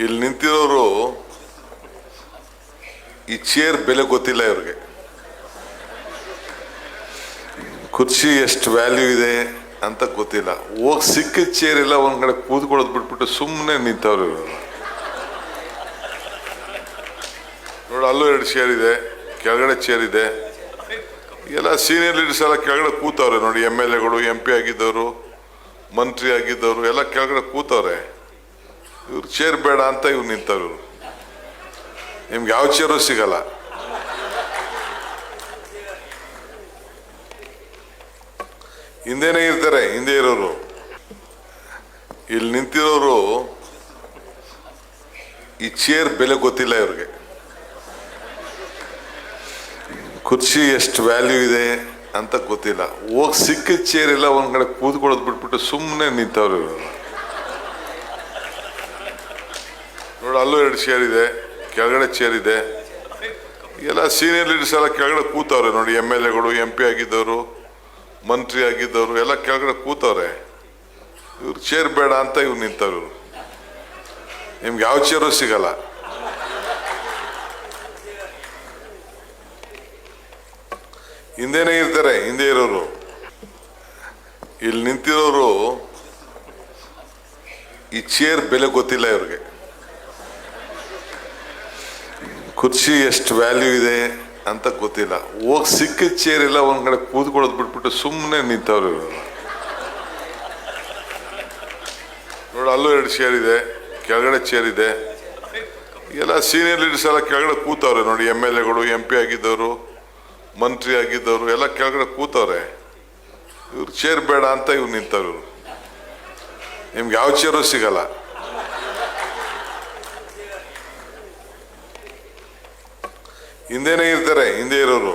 ಇಲ್ಲಿ ನಿಂತಿರೋರು ಈ ಚೇರ್ ಬೆಲೆ ಗೊತ್ತಿಲ್ಲ ಇವ್ರಿಗೆ. ಕುರ್ಚಿ ಎಷ್ಟು ವ್ಯಾಲ್ಯೂ ಇದೆ ಅಂತ ಗೊತ್ತಿಲ್ಲ. ಹೋಗಿ ಸಿಕ್ಕಿದ ಚೇರ್ ಎಲ್ಲ ಒಂದ್ ಕಡೆ ಕೂತ್ಕೊಳ್ಳೋದು ಬಿಟ್ಬಿಟ್ಟು ಸುಮ್ಮನೆ ನಿಂತವ್ರು ಇವರು. ನೋಡಿ, ಅಲ್ಲೂ 2 ಚೇರ್ ಇದೆ, ಕೆಳಗಡೆ ಚೇರ್ ಇದೆ. ಎಲ್ಲ ಸೀನಿಯರ್ ಲೀಡರ್ಸ್ ಎಲ್ಲ ಕೆಳಗಡೆ ಕೂತವ್ರೆ ನೋಡಿ. MLA ಗಳು, MP ಆಗಿದ್ದವರು, ಮಂತ್ರಿ ಆಗಿದ್ದವರು ಎಲ್ಲ ಕೆಳಗಡೆ ಕೂತವ್ರೆ. ಇವ್ರು ಚೇರ್ ಬೇಡ ಅಂತ ಇವ್ರು ನಿಂತವ್ರು. ನಿಮ್ಗೆ ಯಾವ ಚೇರು ಸಿಗಲ್ಲ. ಹಿಂದೆನೇ ಇರ್ತಾರೆ, ಹಿಂದೆ ಇರೋರು. ಇಲ್ಲಿ ನಿಂತಿರೋರು ಈ ಚೇರ್ ಬೆಲೆ ಗೊತ್ತಿಲ್ಲ ಇವ್ರಿಗೆ. ಕುರ್ಚಿ ಎಷ್ಟು ವ್ಯಾಲ್ಯೂ ಇದೆ ಅಂತ ಗೊತ್ತಿಲ್ಲ. ಹೋಗಿ ಸಿಕ್ಕಿದ ಚೇರ್ ಎಲ್ಲ ಒಂದ್ ಕಡೆ ಕೂತ್ಕೊಳ್ಳೋದು ಬಿಟ್ಬಿಟ್ಟು ಸುಮ್ಮನೆ ನಿಂತವ್ರು ಇವರು. ನೋಡಿ, ಅಲ್ಲೂ 2 ಚೇರ್ ಇದೆ, ಕೆಳಗಡೆ ಚೇರ್ ಇದೆ. ಎಲ್ಲ ಸೀನಿಯರ್ ಲೀಡರ್ಸ್ ಎಲ್ಲ ಕೆಳಗಡೆ ಕೂತವ್ರೆ ನೋಡಿ. MLA ಗಳು, MP ಆಗಿದ್ದವರು, ಮಂತ್ರಿ ಆಗಿದ್ದವರು ಎಲ್ಲ ಕೆಳಗಡೆ ಕೂತವ್ರೆ. ಇವ್ರು ಚೇರ್ ಬೇಡ ಅಂತ ಇವ್ರು ನಿಂತವ್ರು. ನಿಮ್ಗೆ ಯಾವ ಚೇರು ಸಿಗಲ್ಲ. ಹಿಂದೆನೇ ಇರ್ತಾರೆ, ಹಿಂದೆ ಇರೋರು. ಇಲ್ಲಿ ನಿಂತಿರೋರು ಈ ಚೇರ್ ಬೆಲೆ ಗೊತ್ತಿಲ್ಲ ಇವ್ರಿಗೆ. ಕುರ್ಚಿ ಎಷ್ಟು ವ್ಯಾಲ್ಯೂ ಇದೆ ಅಂತ ಗೊತ್ತಿಲ್ಲ. ಹೋಗಿ ಸಿಕ್ಕಿದ ಚೇರ್ ಎಲ್ಲ ಒಂದ್ ಕಡೆ ಕೂತ್ಕೊಳ್ಳೋದು ಬಿಟ್ಬಿಟ್ಟು ಸುಮ್ಮನೆ ನಿಂತವ್ರು ಇವರು. ನೋಡಿ, ಅಲ್ಲೂ 2 ಚೇರ್ ಇದೆ, ಕೆಳಗಡೆ ಚೇರ್ ಇದೆ. ಎಲ್ಲ ಸೀನಿಯರ್ ಲೀಡರ್ಸ್ ಎಲ್ಲ ಕೆಳಗಡೆ ಕೂತವ್ರೆ ನೋಡಿ. MLA ಗಳು, MP ಆಗಿದ್ದವರು, ಮಂತ್ರಿ ಆಗಿದ್ದವರು ಎಲ್ಲ ಕೆಳಗಡೆ ಕೂತವ್ರೆ. ಇವ್ರು ಚೇರ್ ಬೇಡ ಅಂತ ಇವ್ರು ನಿಂತವ್ರು. ನಿಮ್ಗೆ ಯಾವ ಚೇರು ಸಿಗಲ್ಲ. ಹಿಂದೆನೇ ಇರ್ತಾರೆ, ಹಿಂದೆ ಇರೋರು.